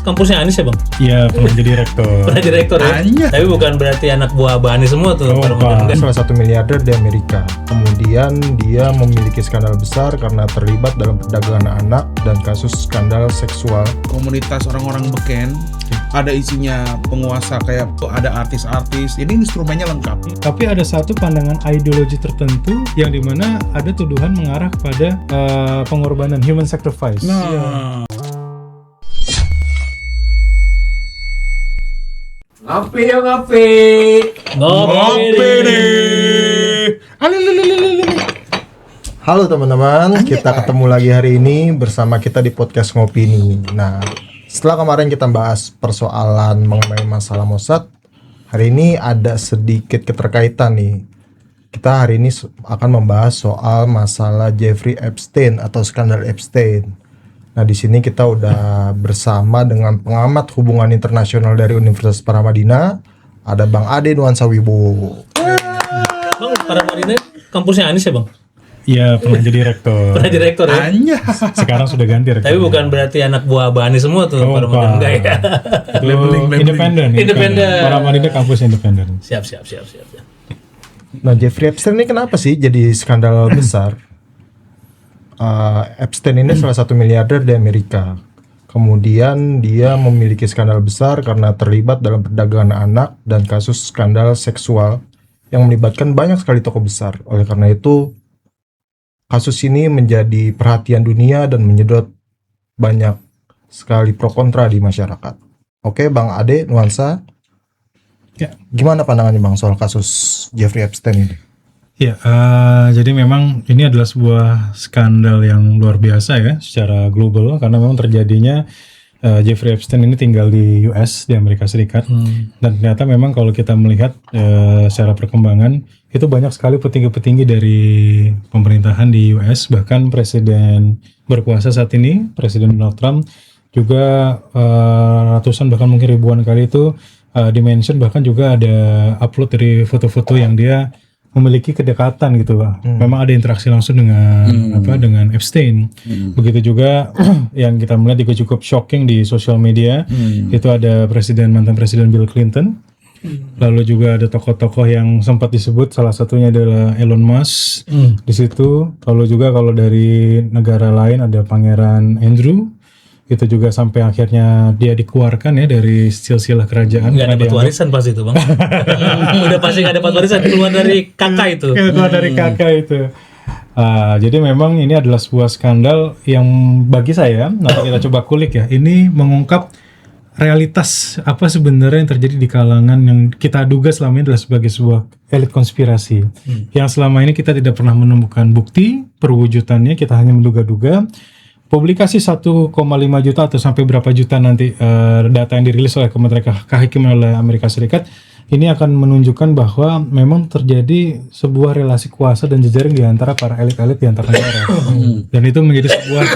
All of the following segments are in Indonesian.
kampusnya Anies ya bang? Iya, pernah jadi rektor. Pernah jadi rektor ya? Tapi bukan berarti anak buah Anies semua tuh. Dia salah satu miliarder di Amerika. Kemudian dia memiliki skandal besar karena terlibat dalam perdagangan anak dan kasus skandal seksual. Komunitas orang-orang beken, ada isinya penguasa kayak ada artis-artis. Ini instrumennya lengkap. Tapi ada satu pandangan ideologi tertentu yang dimana ada tuduhan mengarah kepada pengorbanan human sacrifice. Ngopi yuk ngopi. Ngopi nih. Halo teman-teman, kita ketemu lagi hari ini bersama kita di podcast Ngopi nih. Nah, setelah kemarin kita bahas persoalan mengenai masalah Mossad, hari ini ada sedikit keterkaitan nih. Kita hari ini akan membahas soal masalah Jeffrey Epstein atau skandal Epstein. Nah, di sini kita udah bersama dengan pengamat hubungan internasional dari Universitas Paramadina, ada Bang Ade Nuansa Wibowo. Bang, Paramadina kampusnya Anies ya bang? Iya, pernah jadi rektor. Pernah jadi rektor ya? Sekarang sudah ganti rektor. Tapi bukan berarti anak buah Anies semua tuh. Paramadina enggak ya? Itu independen. Paramadina kampus independen. Siap. Nah, Jeffrey Epstein ini kenapa sih jadi skandal besar? Epstein ini salah satu miliarder di Amerika. Kemudian dia memiliki skandal besar karena terlibat dalam perdagangan anak dan kasus skandal seksual yang melibatkan banyak sekali tokoh besar. Oleh karena itu, kasus ini menjadi perhatian dunia dan menyedot banyak sekali pro kontra di masyarakat. Oke, Bang Ade Nuansa, gimana pandangannya Bang soal kasus Jeffrey Epstein ini? Ya, jadi memang ini adalah sebuah skandal yang luar biasa ya secara global karena memang terjadinya Jeffrey Epstein ini tinggal di US, di Amerika Serikat, dan ternyata memang kalau kita melihat secara perkembangan itu banyak sekali petinggi-petinggi dari pemerintahan di US, bahkan presiden berkuasa saat ini, Presiden Donald Trump juga ratusan bahkan mungkin ribuan kali itu dimention, bahkan juga ada upload dari foto-foto yang dia memiliki kedekatan gitu lah. Memang ada interaksi langsung dengan dengan Epstein. Begitu juga yang kita melihat juga cukup shocking di sosial media. Itu ada mantan presiden Bill Clinton. Lalu juga ada tokoh-tokoh yang sempat disebut, salah satunya adalah Elon Musk di situ. Lalu juga kalau dari negara lain ada Pangeran Andrew. Itu juga sampai akhirnya dia dikeluarkan ya dari silsilah kerajaan. Nggak dapat warisan pas itu bang. Udah pasti nggak dapat warisan, keluar dari kakak itu. Keluar dari kakak itu. Jadi memang ini adalah sebuah skandal yang bagi saya, nanti kita coba kulik ya, ini mengungkap realitas apa sebenarnya yang terjadi di kalangan yang kita duga selama ini adalah sebagai sebuah elit konspirasi. Yang selama ini kita tidak pernah menemukan bukti perwujudannya, kita hanya menduga-duga. Publikasi 1,5 juta atau sampai berapa juta nanti data yang dirilis oleh Kementerian Kehakiman oleh Amerika Serikat ini akan menunjukkan bahwa memang terjadi sebuah relasi kuasa dan jejaring di antara para elit-elit di antar negara. Dan itu menjadi sebuah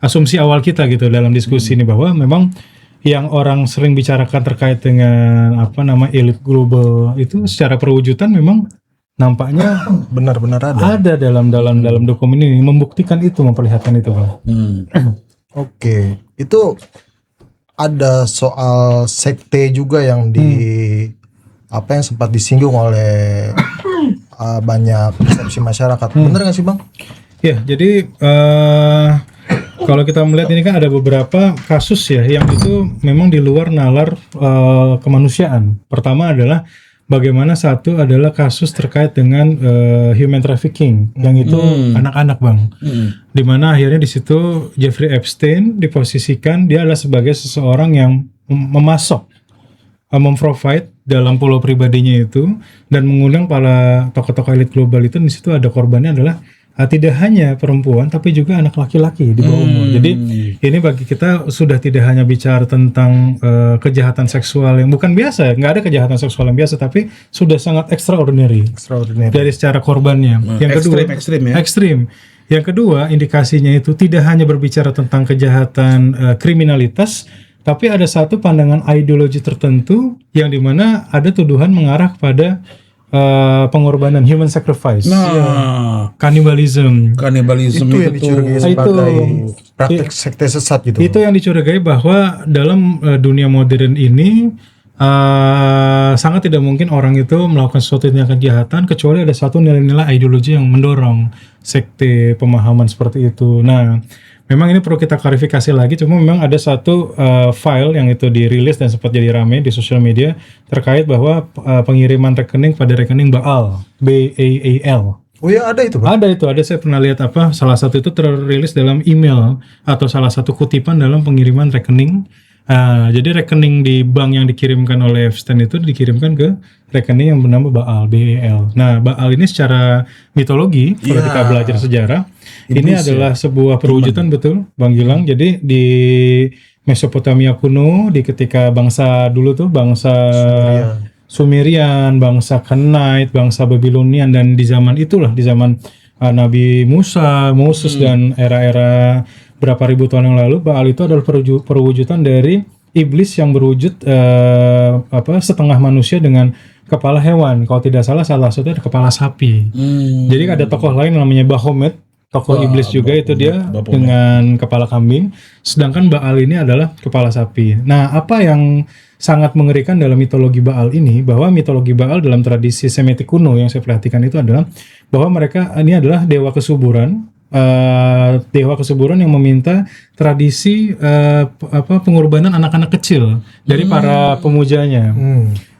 asumsi awal kita gitu dalam diskusi ini, bahwa memang yang orang sering bicarakan terkait dengan elit global itu secara perwujudan memang nampaknya benar-benar ada dalam dokumen ini, membuktikan itu, memperlihatkan itu, Bang. Oke, itu ada soal sekte juga yang yang sempat disinggung oleh banyak persepsi masyarakat. Benar nggak sih, Bang? Ya, jadi kalau kita melihat ini kan ada beberapa kasus ya yang itu memang di luar nalar kemanusiaan. Pertama adalah bagaimana satu adalah kasus terkait dengan human trafficking yang itu anak-anak, Bang. Dimana akhirnya di situ Jeffrey Epstein diposisikan dia adalah sebagai seseorang yang memasok, memprovide dalam pulau pribadinya itu dan mengundang para tokoh-tokoh elit global itu. Di situ ada korbannya adalah tidak hanya perempuan tapi juga anak laki-laki di bawah umur. Jadi ini bagi kita sudah tidak hanya bicara tentang kejahatan seksual yang bukan biasa, nggak ada kejahatan seksual yang biasa, tapi sudah sangat extraordinary. Dari secara korbannya. Yang kedua, ekstrim. Yang kedua, indikasinya itu tidak hanya berbicara tentang kejahatan kriminalitas, tapi ada satu pandangan ideologi tertentu yang dimana ada tuduhan mengarah kepada pengorbanan human sacrifice, kanibalisme itu yang dicurigai sebagai praktek sekte sesat gitu. Itu yang dicurigai bahwa dalam dunia modern ini sangat tidak mungkin orang itu melakukan suatu tindakan kejahatan kecuali ada satu nilai-nilai ideologi yang mendorong sekte pemahaman seperti itu. Nah, memang ini perlu kita klarifikasi lagi, cuma memang ada satu file yang itu dirilis dan sempat jadi rame di sosial media terkait bahwa pengiriman rekening pada rekening Baal, BAAL. Oh ya, ada itu, Bang. Ada saya pernah lihat salah satu itu terrilis dalam email atau salah satu kutipan dalam pengiriman rekening. Jadi rekening di bank yang dikirimkan oleh Epstein itu dikirimkan ke rekening yang bernama Baal, BAL. Nah, Baal ini secara mitologi, kalau kita belajar sejarah, ini adalah sebuah perwujudan, betul, Bang Gilang. Jadi di Mesopotamia kuno, di ketika bangsa dulu tuh, bangsa Sumerian, bangsa Canaanite, bangsa Babylonian, dan di zaman itulah, di zaman Nabi Musa, Moses, dan era-era berapa ribu tahun yang lalu, Baal itu adalah perwujudan dari iblis yang berwujud setengah manusia dengan kepala hewan. Kalau tidak salah satunya ada kepala sapi. Jadi ada tokoh lain namanya Baphomet, tokoh iblis juga, itu dia dengan kepala kambing. Sedangkan Baal ini adalah kepala sapi. Nah, apa yang sangat mengerikan dalam mitologi Baal ini, bahwa mitologi Baal dalam tradisi Semitik kuno yang saya perhatikan itu adalah bahwa mereka ini adalah dewa kesuburan, yang meminta tradisi pengorbanan anak-anak kecil dari para pemujanya.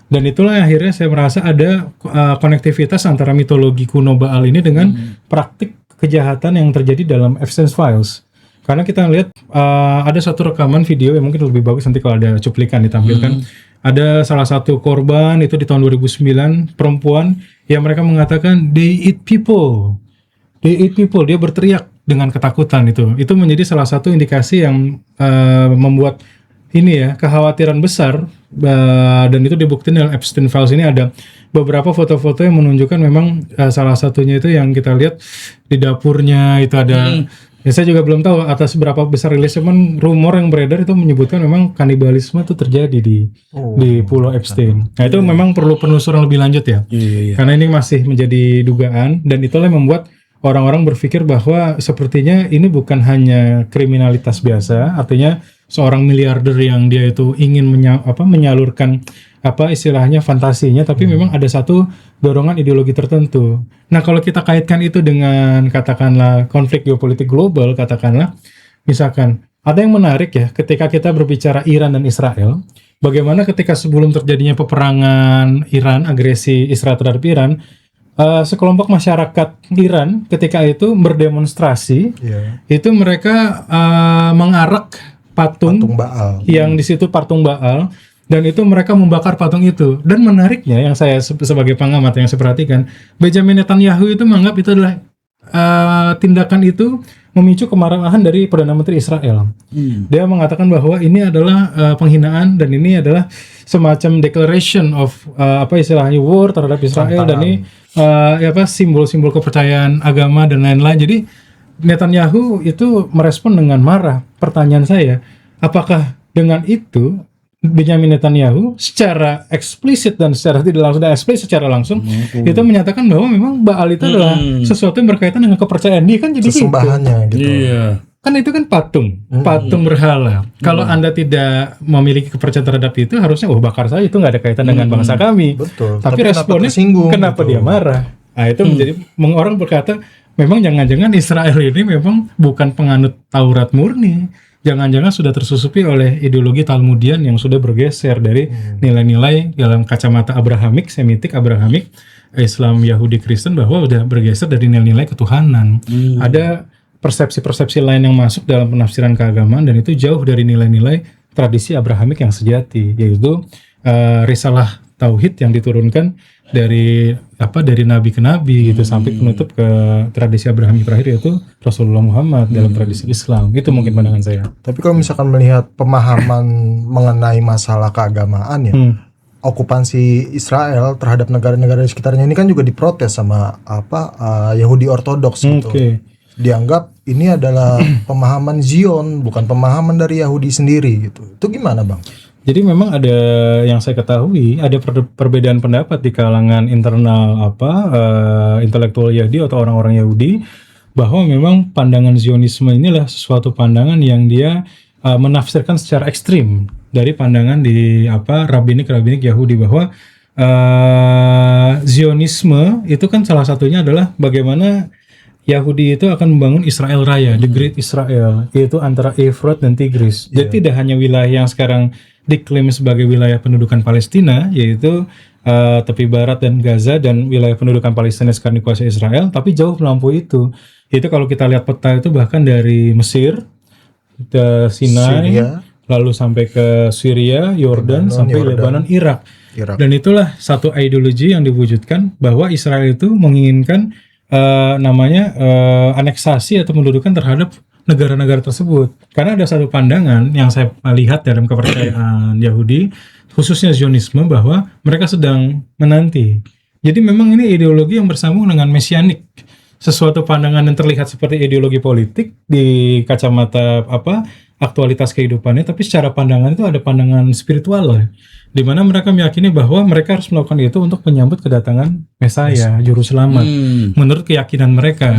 Dan itulah akhirnya saya merasa ada konektivitas antara mitologi kuno Baal ini dengan praktik kejahatan yang terjadi dalam Epstein's Files. Karena kita lihat ada satu rekaman video yang mungkin lebih bagus nanti kalau ada cuplikan ditampilkan. Ada salah satu korban itu di tahun 2009, perempuan yang mereka mengatakan they eat people. Dia berteriak dengan ketakutan itu. Itu menjadi salah satu indikasi yang membuat kekhawatiran besar, dan itu dibuktikan dalam Epstein Files ini. Ada beberapa foto-foto yang menunjukkan memang salah satunya itu yang kita lihat di dapurnya itu ada. Ya, saya juga belum tahu atas berapa besar rilis, cuman rumor yang beredar itu menyebutkan memang kanibalisme itu terjadi di Pulau Epstein. Nah, itu memang perlu penelusuran lebih lanjut ya. Karena ini masih menjadi dugaan, dan itulah yang membuat orang-orang berpikir bahwa sepertinya ini bukan hanya kriminalitas biasa, artinya seorang miliarder yang dia itu ingin menyalurkan istilahnya fantasinya, tapi memang ada satu dorongan ideologi tertentu. Nah, kalau kita kaitkan itu dengan katakanlah konflik geopolitik global, katakanlah misalkan ada yang menarik ya ketika kita berbicara Iran dan Israel, bagaimana ketika sebelum terjadinya peperangan Iran, agresi Israel terhadap Iran, sekelompok masyarakat Iran ketika itu berdemonstrasi, itu mereka mengarak patung Baal, yang di situ patung Baal, dan itu mereka membakar patung itu. Dan menariknya yang saya sebagai pengamat yang saya perhatikan, Benjamin Netanyahu itu menganggap itu adalah tindakan itu memicu kemarahan dari Perdana Menteri Israel. Dia mengatakan bahwa ini adalah penghinaan, dan ini adalah semacam declaration of istilahnya war terhadap Israel, dan ini simbol-simbol kepercayaan agama dan lain-lain. Jadi Netanyahu itu merespon dengan marah. Pertanyaan saya, apakah dengan itu Benjamin Netanyahu secara eksplisit dan secara tidak langsung, dan eksplisit secara langsung itu menyatakan bahwa memang Baal itu adalah sesuatu yang berkaitan dengan kepercayaan dia, kan jadi sesembahannya gitu. Iya. Kan itu kan patung berhala. Kalau Anda tidak memiliki kepercayaan terhadap itu, harusnya bakar saja, itu nggak ada kaitan dengan bangsa kami. Betul. Tapi responnya kenapa gitu dia marah? Nah, itu menjadi orang berkata memang jangan-jangan Israel ini memang bukan penganut Taurat murni. Jangan-jangan sudah tersusupi oleh ideologi Talmudian yang sudah bergeser dari nilai-nilai dalam kacamata Abrahamik, Semitik, Abrahamik, Islam, Yahudi, Kristen, bahwa sudah bergeser dari nilai-nilai ketuhanan. Ada persepsi-persepsi lain yang masuk dalam penafsiran keagamaan, dan itu jauh dari nilai-nilai tradisi Abrahamik yang sejati, yaitu risalah tauhid yang diturunkan dari nabi ke nabi gitu, sampai penutup ke tradisi Abrahamik terakhir, yaitu Rasulullah Muhammad dalam tradisi Islam. Itu mungkin pandangan saya. Tapi kalau misalkan melihat pemahaman mengenai masalah keagamaan ya, okupansi Israel terhadap negara-negara di sekitarnya ini kan juga diprotes sama Yahudi Ortodoks gitu. Dianggap ini adalah pemahaman Zion, bukan pemahaman dari Yahudi sendiri gitu. Itu gimana, Bang? Jadi memang ada yang saya ketahui, ada perbedaan pendapat di kalangan internal intelektual Yahudi atau orang-orang Yahudi bahwa memang pandangan Zionisme inilah suatu pandangan yang dia menafsirkan secara ekstrim dari pandangan di rabbinik Yahudi, bahwa Zionisme itu kan salah satunya adalah bagaimana Yahudi itu akan membangun Israel Raya, the Great Israel, yaitu antara Efrat dan Tigris. Jadi tidak hanya wilayah yang sekarang diklaim sebagai wilayah pendudukan Palestina, yaitu tepi barat dan Gaza, dan wilayah pendudukan Palestina sekarang dikuasai Israel, tapi jauh melampaui itu. Itu kalau kita lihat peta itu bahkan dari Mesir, ke Sinai, Syria, lalu sampai ke Syria, Yordan, sampai Lebanon, Irak. Dan itulah satu ideologi yang diwujudkan bahwa Israel itu menginginkan aneksasi atau mendudukan terhadap negara-negara tersebut. Karena ada satu pandangan yang saya lihat dalam kepercayaan Yahudi, khususnya Zionisme, bahwa mereka sedang menanti. Jadi memang ini ideologi yang bersambung dengan mesianik. Sesuatu pandangan yang terlihat seperti ideologi politik di kacamata aktualitas kehidupannya, tapi secara pandangan itu ada pandangan spiritual lah, di mana mereka meyakini bahwa mereka harus melakukan itu untuk menyambut kedatangan Mesaya, Juru Selamat, menurut keyakinan mereka.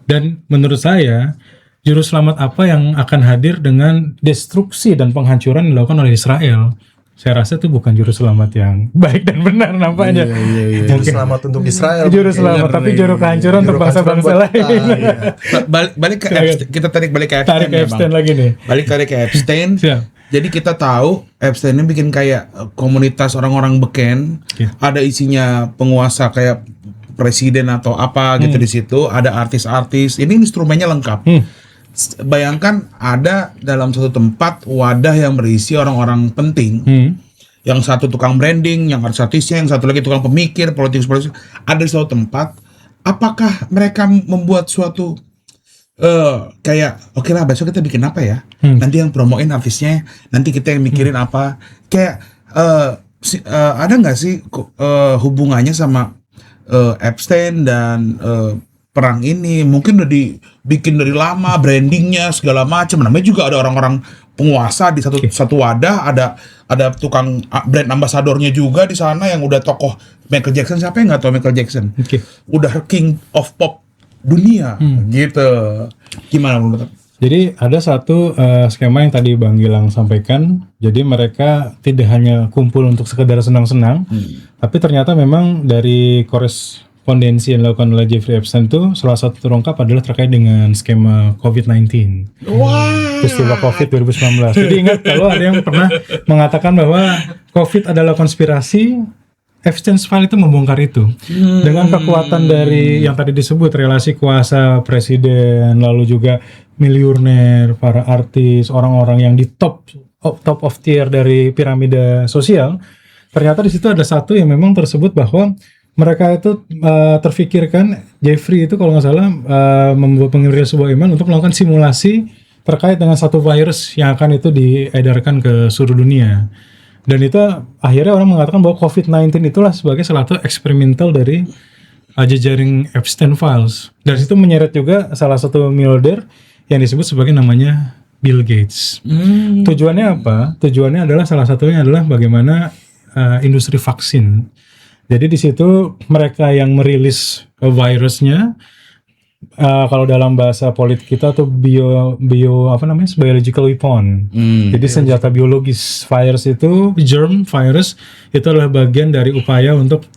Dan menurut saya, Juru Selamat apa yang akan hadir dengan destruksi dan penghancuran yang dilakukan oleh Israel? Saya rasa itu bukan Juru Selamat yang baik dan benar nampaknya. Juru selamat untuk Israel. Juru selamat, tapi juru kehancuran untuk bangsa-bangsa lain. Kita tarik balik ke Epstein. Tarik ke Epstein lagi nih. Tarik ke Epstein. Jadi kita tahu Epstein ini bikin kayak komunitas orang-orang beken. Ada isinya penguasa kayak presiden atau apa gitu di situ. Ada artis-artis. Ini instrumennya lengkap. Bayangkan ada dalam satu tempat wadah yang berisi orang-orang penting. Yang satu tukang branding, yang artis-artisnya, yang satu lagi tukang pemikir, politikus. Ada di suatu tempat. Apakah mereka membuat suatu kayak oke lah besok kita bikin apa ya? Nanti yang promoin artisnya, nanti kita yang mikirin apa? Kayak ada nggak sih hubungannya sama Epstein dan perang ini? Mungkin udah dibikin dari lama, brandingnya segala macam. Namanya juga ada orang-orang penguasa di satu wadah, ada tukang brand ambasadornya juga di sana yang udah tokoh Michael Jackson. Siapa yang nggak tahu Michael Jackson? Udah king of pop dunia, gitu. Gimana menurut? Jadi ada satu skema yang tadi Bang Gilang sampaikan. Jadi mereka tidak hanya kumpul untuk sekedar senang-senang, tapi ternyata memang dari korespondensi yang dilakukan oleh Jeffrey Epstein itu salah satu terungkap adalah terkait dengan skema COVID-19. Peristiwa COVID 2019. Jadi ingat kalau ada yang pernah mengatakan bahwa COVID adalah konspirasi, Epstein's File itu membongkar itu. Dengan kekuatan dari yang tadi disebut relasi kuasa presiden, lalu juga miliuner, para artis, orang-orang yang di top of tier dari piramida sosial. Ternyata di situ ada satu yang memang tersebut bahwa mereka itu terfikirkan, Jeffrey itu kalau nggak salah membuat pengirim sebuah email untuk melakukan simulasi terkait dengan satu virus yang akan itu diedarkan ke seluruh dunia. Dan itu akhirnya orang mengatakan bahwa COVID-19 itulah sebagai salah satu eksperimental dari jejaring Epstein Files. Dari situ menyeret juga salah satu miliarder yang disebut sebagai namanya Bill Gates. Tujuannya apa? Tujuannya adalah salah satunya adalah bagaimana industri vaksin. Jadi di situ mereka yang merilis virusnya, kalau dalam bahasa politik kita tuh biological weapon. Jadi senjata biologis. Virus itu, germ virus itu adalah bagian dari upaya untuk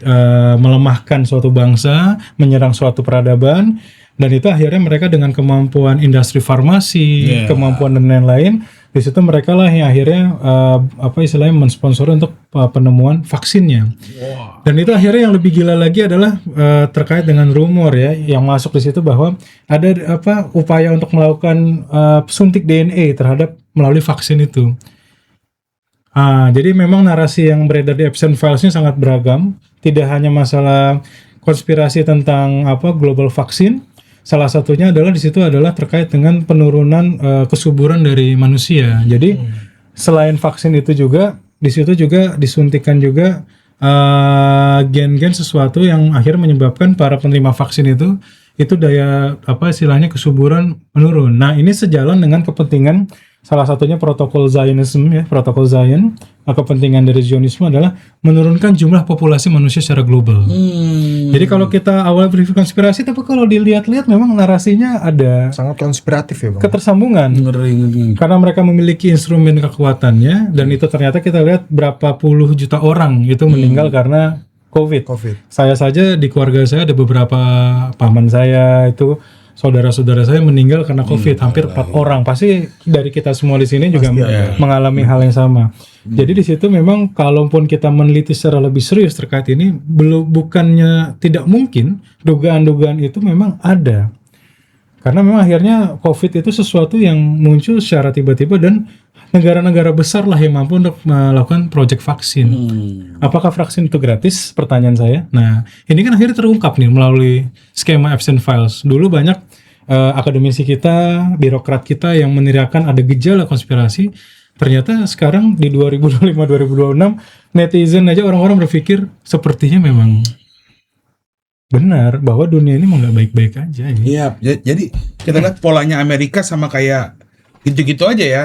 melemahkan suatu bangsa, menyerang suatu peradaban, dan itu akhirnya mereka dengan kemampuan industri farmasi, kemampuan dan lain-lain, di situ mereka lah yang akhirnya istilahnya mensponsori untuk penemuan vaksinnya. Dan itu akhirnya yang lebih gila lagi adalah terkait dengan rumor ya yang masuk di situ bahwa ada upaya untuk melakukan suntik DNA terhadap melalui vaksin itu. Jadi memang narasi yang beredar di Epstein Files-nya sangat beragam, tidak hanya masalah konspirasi tentang global vaksin. Salah satunya adalah di situ adalah terkait dengan penurunan kesuburan dari manusia. Jadi selain vaksin itu juga di situ juga disuntikan juga gen-gen sesuatu yang akhirnya menyebabkan para penerima vaksin itu daya istilahnya kesuburan menurun. Nah, ini sejalan dengan kepentingan salah satunya protokol Zionism ya, protokol Zion. Kepentingan dari Zionisme adalah menurunkan jumlah populasi manusia secara global. Jadi kalau kita awal berpikir konspirasi, tapi kalau dilihat-lihat memang narasinya ada Sangat konspiratif ya Bang. ketersambungan. Karena mereka memiliki instrumen kekuatannya, dan itu ternyata kita lihat berapa puluh juta orang itu meninggal karena COVID. Saya saja di keluarga saya ada beberapa paman saya itu, saudara-saudara saya meninggal karena COVID, hampir 4 orang. Pasti dari kita semua di sini juga mengalami hal yang sama. Jadi di situ memang kalaupun kita meneliti secara lebih serius terkait ini, bukannya tidak mungkin dugaan-dugaan itu memang ada. Karena memang akhirnya COVID itu sesuatu yang muncul secara tiba-tiba, dan negara-negara besar lah yang mampu untuk melakukan proyek vaksin. Apakah vaksin itu gratis? Pertanyaan saya. Nah, ini kan akhirnya terungkap nih melalui skema Epstein Files. Dulu banyak akademisi kita, birokrat kita yang meneriakan ada gejala konspirasi. Ternyata sekarang di 2025-2026 netizen aja orang-orang berpikir sepertinya memang benar bahwa dunia ini mau nggak baik-baik aja. Iya, jadi kita lihat polanya Amerika sama kayak gitu-gitu aja ya.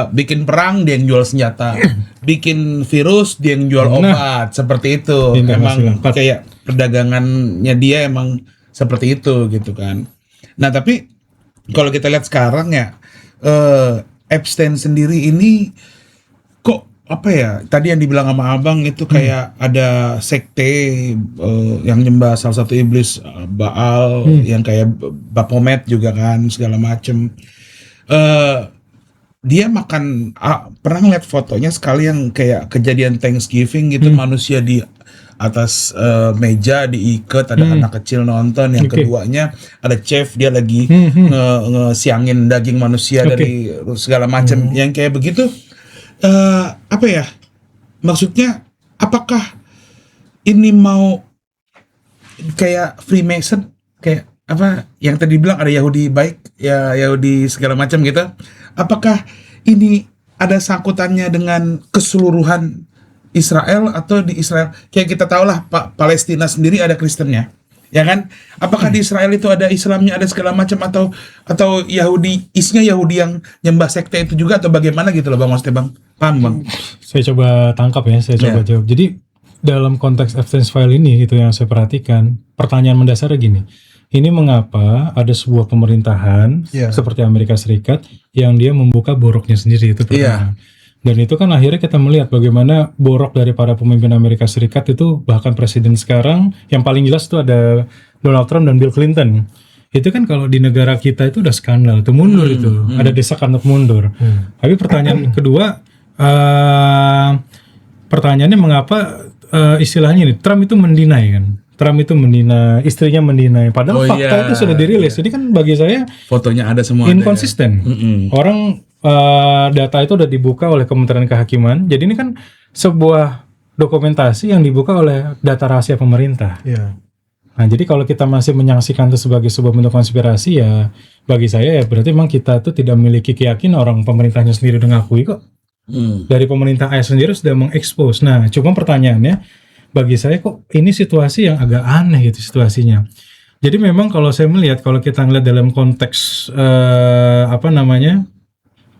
Bikin perang dia yang jual senjata, bikin virus dia yang jual obat, seperti itu. Emang kayak perdagangannya dia emang seperti itu gitu kan. Nah tapi kalau kita lihat sekarang ya, Epstein sendiri ini kok apa ya? Tadi yang dibilang sama Abang itu kayak ada sekte yang nyembah salah satu iblis Baal, yang kayak Baphomet juga kan, segala macem. Dia makan pernah ngeliat fotonya sekali yang kayak kejadian Thanksgiving gitu, manusia di atas meja diikat, ada anak kecil nonton, yang keduanya ada chef, dia lagi ngesiangin daging manusia dari segala macam yang kayak begitu. Apa ya maksudnya, apakah ini mau kayak Freemason, kayak apa yang tadi bilang ada Yahudi baik ya, Yahudi segala macam gitu? Apakah ini ada sangkutannya dengan keseluruhan Israel, atau di Israel kayak kita tahu lah Palestina sendiri ada Kristennya, ya kan? Apakah di Israel itu ada Islamnya, ada segala macam, atau Yahudi, isinya Yahudi yang nyembah sekte itu juga, atau bagaimana gitu loh Bang, maksudnya Bang? Paham Bang? Saya coba tangkap ya, saya coba jawab. Jadi dalam konteks Epstein File ini itu yang saya perhatikan, pertanyaan mendasarnya gini. Ini mengapa ada sebuah pemerintahan seperti Amerika Serikat yang dia membuka boroknya sendiri, itu pertama. Dan itu kan akhirnya kita melihat bagaimana borok dari para pemimpin Amerika Serikat itu, bahkan presiden sekarang yang paling jelas itu ada Donald Trump dan Bill Clinton. Itu kan kalau di negara kita itu udah skandal, itu mundur itu, ada desakan untuk mundur. Tapi pertanyaan kedua, pertanyaannya mengapa istilahnya ini Trump itu mendinai kan? Trump itu mendinai, istrinya mendinai, padahal fakta itu sudah dirilis. Jadi kan bagi saya fotonya ada semua, inkonsisten. Orang data itu udah dibuka oleh Kementerian Kehakiman. Jadi ini kan sebuah dokumentasi yang dibuka oleh data rahasia pemerintah. Nah, jadi kalau kita masih menyaksikan itu sebagai sebuah bentuk konspirasi, ya bagi saya ya berarti memang kita tuh tidak memiliki keyakinan, orang pemerintahnya sendiri udah ngakui kok. Dari pemerintah AS sendiri sudah mengekspos. Nah, cuma pertanyaannya, bagi saya kok ini situasi yang agak aneh gitu situasinya. Jadi memang kalau saya melihat, kalau kita ngeliat dalam konteks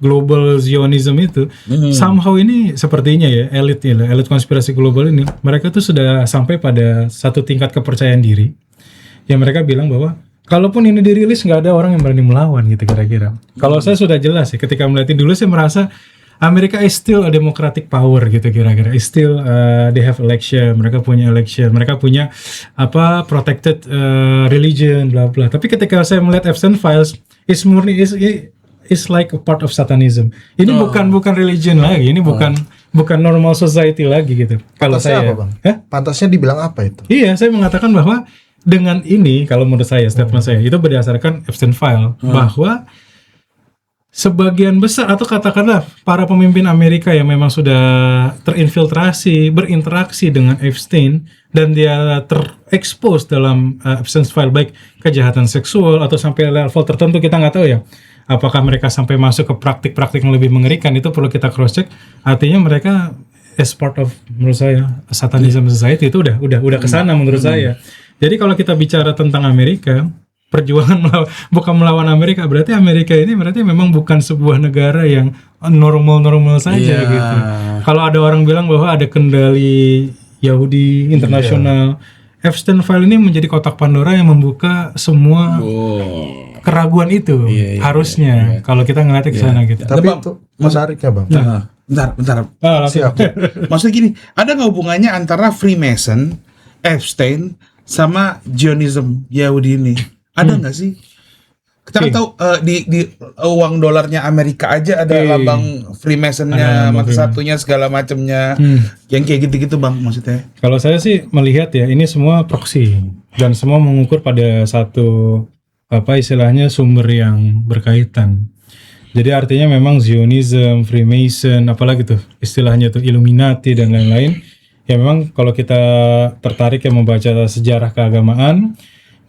global Zionism itu, somehow ini sepertinya ya elit konspirasi global ini, mereka tuh sudah sampai pada satu tingkat kepercayaan diri yang mereka bilang bahwa kalaupun ini dirilis nggak ada orang yang berani melawan gitu kira-kira. Kalau saya sudah jelas ya, ketika melihat dulu saya merasa Amerika is still a democratic power gitu kira-kira. Still they have election, mereka punya election, mereka punya protected religion bla bla. Tapi ketika saya melihat Epstein Files, is like a part of Satanism. Ini bukan religion lagi, ini bukan normal society lagi gitu. Kalau saya, apa, Bang? Pantasnya dibilang apa itu? Iya, saya mengatakan bahwa dengan ini, kalau menurut saya, statement saya itu berdasarkan Epstein File, bahwa sebagian besar atau katakanlah para pemimpin Amerika yang memang sudah terinfiltrasi, berinteraksi dengan Epstein, dan dia terekspos dalam Epstein File, baik kejahatan seksual atau sampai level tertentu, kita nggak tahu ya. Apakah mereka sampai masuk ke praktik-praktik yang lebih mengerikan, itu perlu kita cross check. Artinya mereka as part of, menurut saya, Satanism society itu udah kesana menurut saya. Jadi kalau kita bicara tentang Amerika, bukan melawan Amerika, berarti Amerika ini berarti memang bukan sebuah negara yang normal-normal saja Iya. gitu. Kalau ada orang bilang bahwa ada kendali Yahudi internasional, Epstein File ini menjadi kotak Pandora yang membuka semua keraguan itu. Harusnya kalau kita ngeliatnya ke sana gitu. Tapi Bang, itu menariknya Bang. Bentar. Langsung. Siap. Maksudnya gini, ada nggak hubungannya antara Freemason, Epstein, sama Zionism Yahudi ini? Ada nggak sih? Kita kan tahu di uang dolarnya Amerika aja ada lambang Freemasonnya, mata satunya segala macamnya, yang kayak gitu-gitu Bang maksudnya. Kalau saya sih melihat ya ini semua proksi dan semua mengukur pada satu istilahnya sumber yang berkaitan. Jadi artinya memang Zionism, Freemason, apalagi tuh istilahnya tuh Illuminati dan lain-lain. Ya memang kalau kita tertarik ya membaca sejarah keagamaan,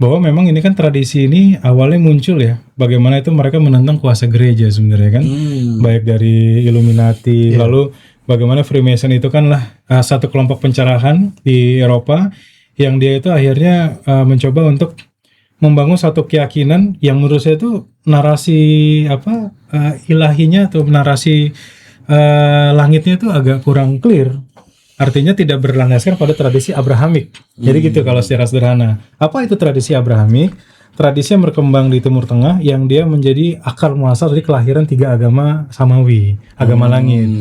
bahwa memang ini kan tradisi ini awalnya muncul ya. Bagaimana itu mereka menentang kuasa gereja sebenarnya kan, baik dari Illuminati, lalu bagaimana Freemason itu kan lah satu kelompok pencerahan di Eropa yang dia itu akhirnya mencoba untuk membangun satu keyakinan yang menurut saya itu narasi ilahinya atau narasi langitnya itu agak kurang clear. Artinya tidak berlandaskan pada tradisi Abrahamik. Jadi gitu kalau secara sederhana. Apa itu tradisi Abrahamik? Tradisi yang berkembang di Timur Tengah yang dia menjadi akar muasal dari kelahiran 3 agama samawi, agama langit.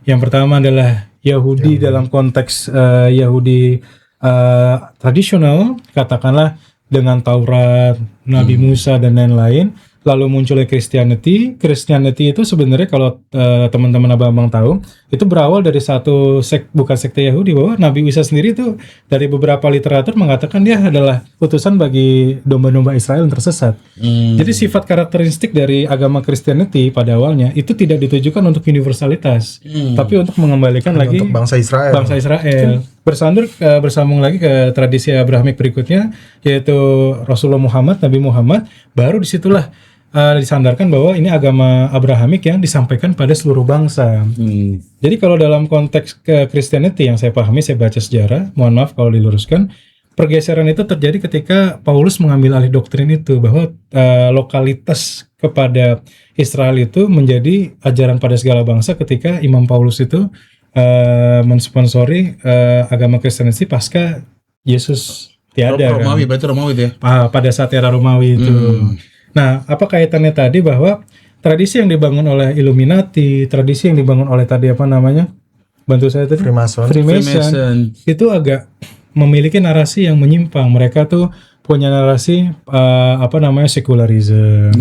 Yang pertama adalah Yahudi dalam konteks Yahudi tradisional, katakanlah dengan Taurat, Nabi Musa dan lain-lain. Lalu munculnya Christianity. Christianity itu sebenarnya kalau teman-teman abang-abang tahu, itu berawal dari satu bukan sekte Yahudi, bahwa Nabi Isa sendiri itu dari beberapa literatur mengatakan dia adalah utusan bagi domba-domba Israel yang tersesat. Jadi sifat karakteristik dari agama Christianity pada awalnya itu tidak ditujukan untuk universalitas, tapi untuk mengembalikan lagi Untuk bangsa Israel. Bersambung lagi ke tradisi Abrahamik berikutnya, yaitu Rasulullah Muhammad, Nabi Muhammad. Baru disitulah disandarkan bahwa ini agama Abrahamik yang disampaikan pada seluruh bangsa. Jadi kalau dalam konteks ke Christianity yang saya pahami, saya baca sejarah, mohon maaf kalau diluruskan, pergeseran itu terjadi ketika Paulus mengambil alih doktrin itu, bahwa lokalitas kepada Israel itu menjadi ajaran pada segala bangsa ketika Imam Paulus itu mensponsori agama Kristiani pasca Yesus tiada. Romawi, berarti Romawi itu ya? Pada saat era Romawi itu. Nah, apa kaitannya tadi bahwa tradisi yang dibangun oleh Illuminati, tradisi yang dibangun oleh tadi bantu saya tadi? Freemason. Itu agak memiliki narasi yang menyimpang. Mereka tuh punya narasi sekularisme,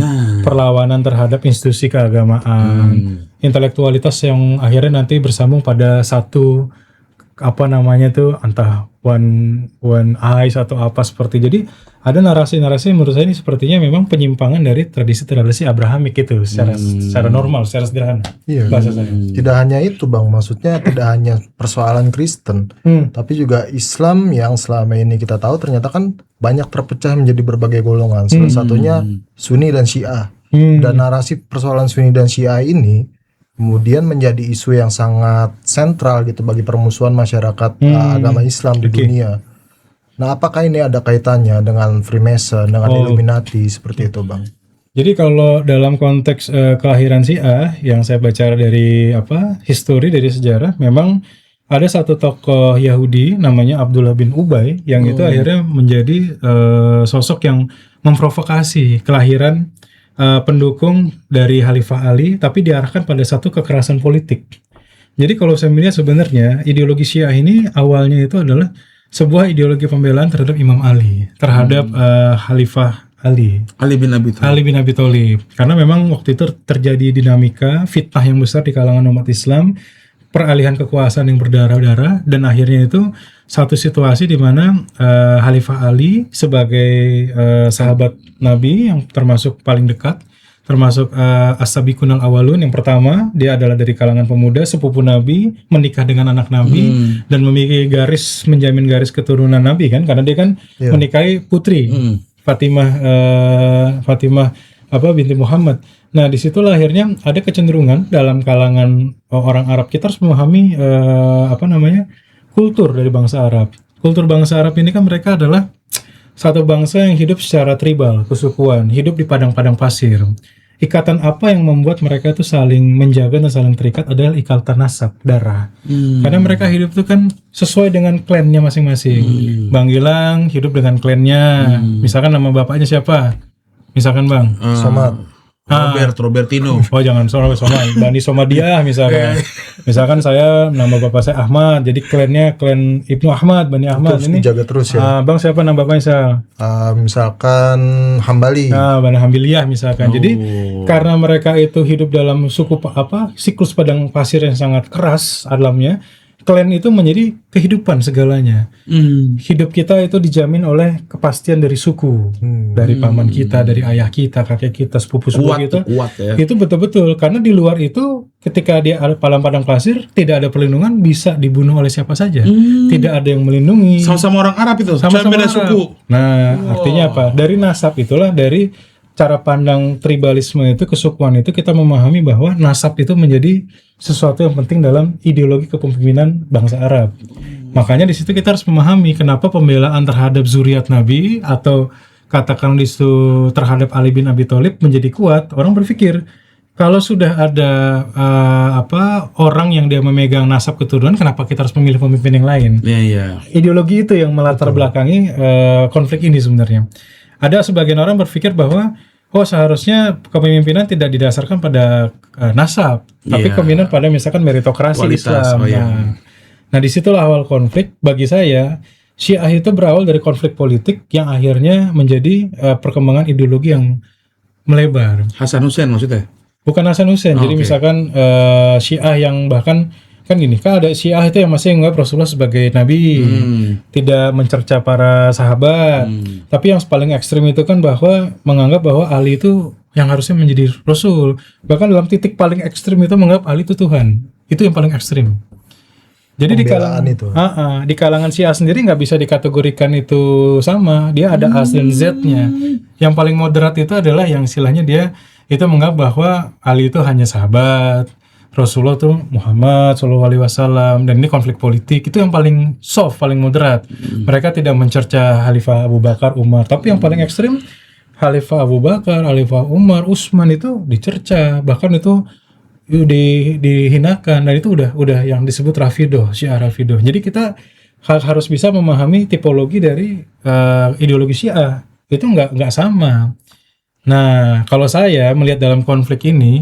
perlawanan terhadap institusi keagamaan, intelektualitas yang akhirnya nanti bersambung pada satu entah one eyes atau apa seperti. Jadi ada narasi-narasi yang menurut saya ini sepertinya memang penyimpangan dari tradisi-tradisi Abrahamik itu secara normal, secara sederhana. Iya. Bahasa saya. Tidak hanya itu Bang, maksudnya tidak hanya persoalan Kristen, tapi juga Islam yang selama ini kita tahu ternyata kan banyak terpecah menjadi berbagai golongan. Salah satunya Sunni dan Syiah. Dan narasi persoalan Sunni dan Syiah ini kemudian menjadi isu yang sangat sentral gitu bagi permusuhan masyarakat agama Islam di dunia. Nah, apakah ini ada kaitannya dengan Freemason, dengan Illuminati seperti itu, Bang? Jadi kalau dalam konteks kelahiran Syiah yang saya baca dari histori dari sejarah, memang ada satu tokoh Yahudi namanya Abdullah bin Ubay yang itu akhirnya menjadi sosok yang memprovokasi kelahiran pendukung dari Khalifah Ali, tapi diarahkan pada satu kekerasan politik. Jadi kalau saya melihat sebenarnya ideologi Syiah ini awalnya itu adalah sebuah ideologi pembelaan terhadap Imam Ali, terhadap Khalifah Ali bin Abi Thalib. Karena memang waktu itu terjadi dinamika fitnah yang besar di kalangan umat Islam, peralihan kekuasaan yang berdarah-darah, dan akhirnya itu satu situasi di mana Khalifah Ali sebagai sahabat Nabi yang termasuk paling dekat, termasuk As-Sabiqun al-Awwalun, yang pertama dia adalah dari kalangan pemuda sepupu Nabi, menikah dengan anak Nabi dan memiliki menjamin garis keturunan Nabi kan, karena dia kan menikahi putri Fatimah binti Muhammad. Nah, disitulah akhirnya ada kecenderungan dalam kalangan orang Arab, kita harus memahami kultur dari bangsa Arab. Kultur bangsa Arab ini kan mereka adalah satu bangsa yang hidup secara tribal, kesukuan, hidup di padang-padang pasir. Ikatan apa yang membuat mereka itu saling menjaga dan saling terikat adalah ikatan nasab, darah. Karena mereka hidup itu kan sesuai dengan klannya masing-masing. Bang Gilang hidup dengan klannya. Misalkan nama bapaknya siapa? Misalkan Bang. Somad. Robertino. Oh jangan Somad, Bani Somadiah misalkan. Misalkan saya nama bapak saya Ahmad, jadi klannya klan Ibnu Ahmad, Bani Ahmad. Terus Ini dijaga terus ya. Bang siapa nama bapaknya Sal? Misalkan Hambali. Bani Hambiliah misalkan. Jadi karena mereka itu hidup dalam siklus padang pasir yang sangat keras alamnya, klan itu menjadi kehidupan segalanya. Hidup kita itu dijamin oleh kepastian dari suku, dari paman kita, dari ayah kita, kakek kita, sepupu-sepupu kita. Kuat ya. Itu betul-betul, karena di luar itu ketika dia padang pasir tidak ada perlindungan, bisa dibunuh oleh siapa saja. Tidak ada yang melindungi. Sama-sama orang Arab itu. Sama-sama beda Arab. suku. Nah, artinya apa? Dari nasab itulah, dari cara pandang tribalisme itu, kesukuan itu, kita memahami bahwa nasab itu menjadi sesuatu yang penting dalam ideologi kepemimpinan bangsa Arab. Makanya di situ kita harus memahami kenapa pembelaan terhadap zuriat Nabi atau katakan di situ terhadap Ali bin Abi Thalib menjadi kuat. Orang berpikir kalau sudah ada orang yang dia memegang nasab keturunan, kenapa kita harus memilih pemimpin yang lain? Iya. Ideologi itu yang melatar belakangi konflik ini sebenarnya. Ada sebagian orang berpikir bahwa seharusnya kepemimpinan tidak didasarkan pada nasab, tapi kepemimpinan pada misalkan meritokrasi Kualitas, Islam. Nah, disitulah awal konflik. Bagi saya, Syiah itu berawal dari konflik politik yang akhirnya menjadi perkembangan ideologi yang melebar. Hasan Hussein maksudnya? Bukan Hasan Hussein. Jadi misalkan Syiah yang bahkan kan gini, kan ada Syiah itu yang masih menganggap Rasulullah sebagai nabi, tidak mencerca para sahabat. Tapi yang paling ekstrim itu kan bahwa menganggap bahwa Ali itu yang harusnya menjadi Rasul. Bahkan dalam titik paling ekstrim itu menganggap Ali itu Tuhan. Itu yang paling ekstrim. Jadi di kalangan Syiah sendiri nggak bisa dikategorikan itu sama. Dia ada A dan Z-nya. Yang paling moderat itu adalah yang istilahnya dia itu menganggap bahwa Ali itu hanya sahabat, Rasulullah tuh Muhammad SAW, dan ini konflik politik. Itu yang paling soft, paling moderat. Mereka tidak mencerca Khalifah Abu Bakar, Umar. Tapi yang paling ekstrim, Khalifah Abu Bakar, Khalifah Umar, Utsman itu dicerca, bahkan itu dihinakan. Dan itu udah yang disebut Rafidah, Syiah Rafidah. Jadi kita harus bisa memahami tipologi dari ideologi Syiah. Itu nggak sama. Nah, kalau saya melihat dalam konflik ini,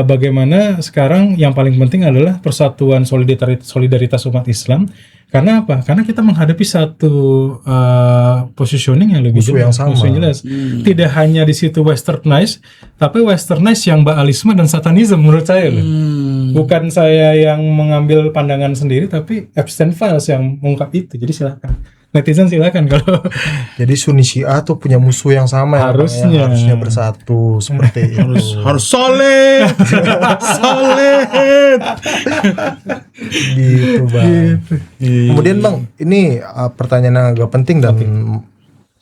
bagaimana sekarang yang paling penting adalah persatuan solidaritas umat Islam. Karena apa? Karena kita menghadapi satu positioning yang lebih jelas, musuh yang jelas. Tidak hanya di situ westernized, tapi westernized yang baalisme dan satanisme menurut saya loh. Bukan saya yang mengambil pandangan sendiri, tapi Epstein Files yang mengungkap itu. Jadi silakan. Netizen silakan kalau. Jadi Sunni Syiah tuh punya musuh yang sama harusnya. Yang harusnya bersatu seperti itu. Harus solid. Gitu Bang. Kemudian Bang, ini pertanyaan yang agak penting dan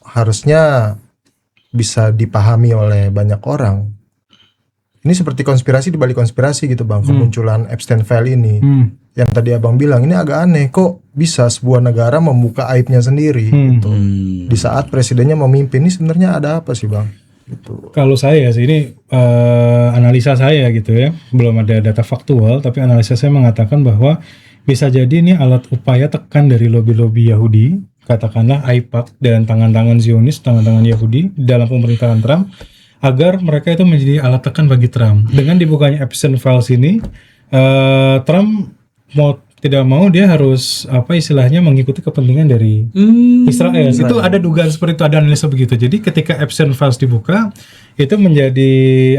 harusnya bisa dipahami oleh banyak orang. Ini seperti konspirasi di balik konspirasi gitu Bang, kemunculan Epstein File ini. Yang tadi Abang bilang ini agak aneh, kok bisa sebuah negara membuka aibnya sendiri gitu. Di saat presidennya memimpin, ini sebenarnya ada apa sih Bang? Gitu. Kalau saya sih ini analisa saya gitu ya, belum ada data faktual, tapi analisa saya mengatakan bahwa bisa jadi ini alat upaya tekan dari lobi-lobi Yahudi, katakanlah AIPAC dan tangan-tangan Zionis, tangan-tangan Yahudi dalam pemerintahan Trump, agar mereka itu menjadi alat tekan bagi Trump. Dengan dibukanya Epstein Files ini, Trump tidak mau dia harus istilahnya mengikuti kepentingan dari Israel. Itu ada dugaan seperti itu, ada analisa begitu. Jadi ketika Epstein Files dibuka, itu menjadi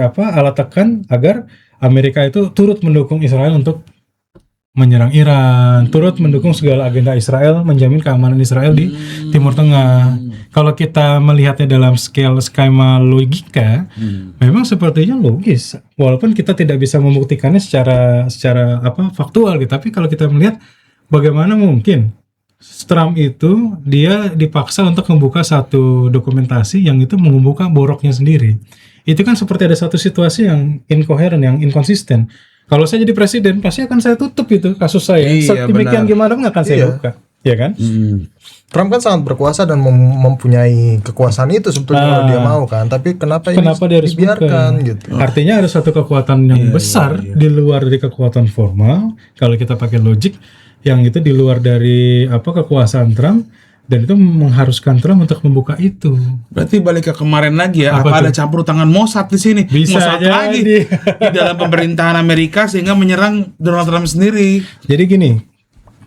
alat tekan agar Amerika itu turut mendukung Israel untuk menyerang Iran, turut mendukung segala agenda Israel, menjamin keamanan Israel di Timur Tengah. Kalau kita melihatnya dalam skema logika, memang sepertinya logis. Walaupun kita tidak bisa membuktikannya secara faktual gitu. Tapi kalau kita melihat bagaimana mungkin Trump itu dia dipaksa untuk membuka satu dokumentasi yang itu membuka boroknya sendiri. Itu kan seperti ada satu situasi yang inkoheren, yang inkonsisten. Kalau saya jadi presiden, pasti akan saya tutup itu kasus saya. Sedemikian gimana pun akan saya buka. ya kan? Trump kan sangat berkuasa dan mempunyai kekuasaan itu sebetulnya kalau dia mau kan, tapi kenapa dia harus dibiarkan gitu? Artinya ada satu kekuatan yang besar di luar dari kekuatan formal. Kalau kita pakai logik, yang itu di luar dari kekuasaan Trump, dan itu mengharuskan Trump untuk membuka itu. Berarti balik ke kemarin lagi ya, apa ada campur tangan Mossad di sini? Bisa Mossad jadi lagi di dalam pemerintahan Amerika sehingga menyerang Donald Trump sendiri. Jadi gini,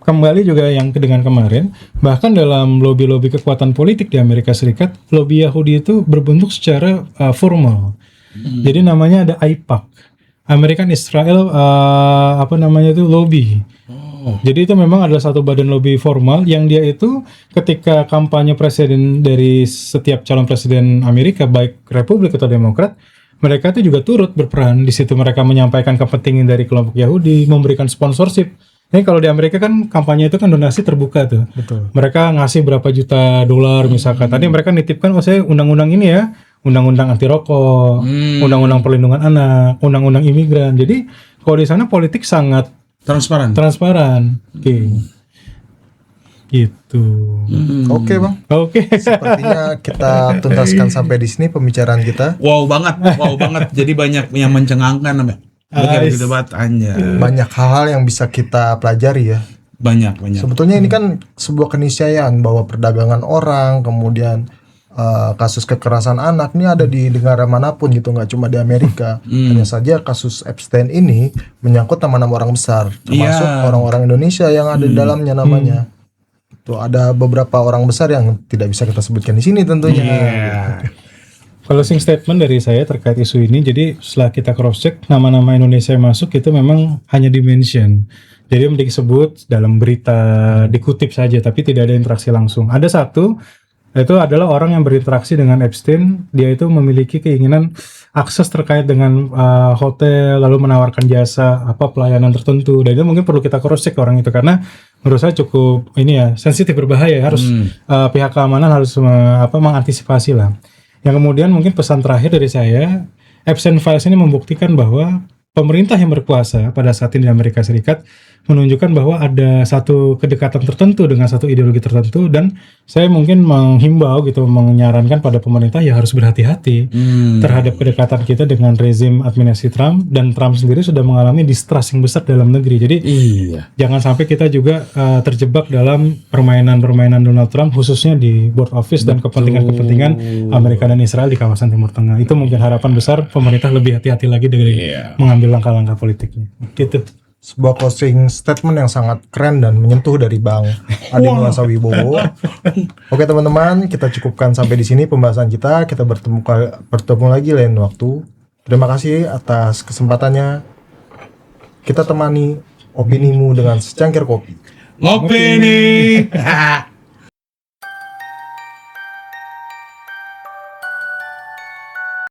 kembali juga yang dengan kemarin, bahkan dalam lobby-lobby kekuatan politik di Amerika Serikat, lobby Yahudi itu berbentuk secara formal. Jadi namanya ada AIPAC, American Israel lobby. Jadi itu memang adalah satu badan lobby formal yang dia itu ketika kampanye presiden dari setiap calon presiden Amerika, baik Republik atau Demokrat, mereka itu juga turut berperan di situ. Mereka menyampaikan kepentingan dari kelompok Yahudi, memberikan sponsorship. Ini kalau di Amerika kan kampanye itu kan donasi terbuka tuh. Betul. Mereka ngasih berapa juta dolar misalkan. Tadi mereka nitipkan, saya undang-undang ini ya, undang-undang anti rokok, undang-undang perlindungan anak, undang-undang imigran. Jadi kalau di sana politik sangat transparan. Gitu. Oke, Bang. Oke. Sepertinya kita tuntaskan sampai di sini pembicaraan kita. Wow banget. Jadi banyak yang mencengangkan begitu banget aja. Banyak hal-hal yang bisa kita pelajari ya. Banyak. Sebetulnya ini kan sebuah keniscayaan bahwa perdagangan orang, kemudian kasus kekerasan anak ini ada di negara manapun gitu, nggak cuma di Amerika. Hanya saja kasus Epstein ini menyangkut nama-nama orang besar, termasuk orang-orang Indonesia yang ada di dalamnya namanya. Tuh ada beberapa orang besar yang tidak bisa kita sebutkan di sini tentunya. Closing statement dari saya terkait isu ini, jadi setelah kita cross check nama-nama Indonesia yang masuk itu memang hanya di-mention. Jadi disebut dalam berita, dikutip saja, tapi tidak ada interaksi langsung. Ada satu, itu adalah orang yang berinteraksi dengan Epstein. Dia itu memiliki keinginan akses terkait dengan hotel, lalu menawarkan jasa pelayanan tertentu. Dan itu mungkin perlu kita cross check orang itu, karena menurut saya cukup sensitif, berbahaya. Harus pihak keamanan harus mengantisipasi lah. Yang kemudian mungkin pesan terakhir dari saya, Epstein Files ini membuktikan bahwa pemerintah yang berkuasa pada saat ini di Amerika Serikat menunjukkan bahwa ada satu kedekatan tertentu dengan satu ideologi tertentu, dan saya mungkin menghimbau gitu, menyarankan pada pemerintah ya harus berhati-hati terhadap kedekatan kita dengan rezim administrasi Trump, dan Trump sendiri sudah mengalami distrust yang besar dalam negeri. Jadi jangan sampai kita juga terjebak dalam permainan-permainan Donald Trump, khususnya di board office dan kepentingan-kepentingan Amerika dan Israel di kawasan Timur Tengah. Itu mungkin harapan besar pemerintah lebih hati-hati lagi dari mengambil langkah-langkah politiknya. Gitu. Sebuah closing statement yang sangat keren dan menyentuh dari Bang Adi Nuansa Wibowo. Oke teman-teman, kita cukupkan sampai di sini pembahasan kita. Kita bertemu lagi lain waktu. Terima kasih atas kesempatannya. Kita temani opinimu dengan secangkir kopi. Ngopi nih.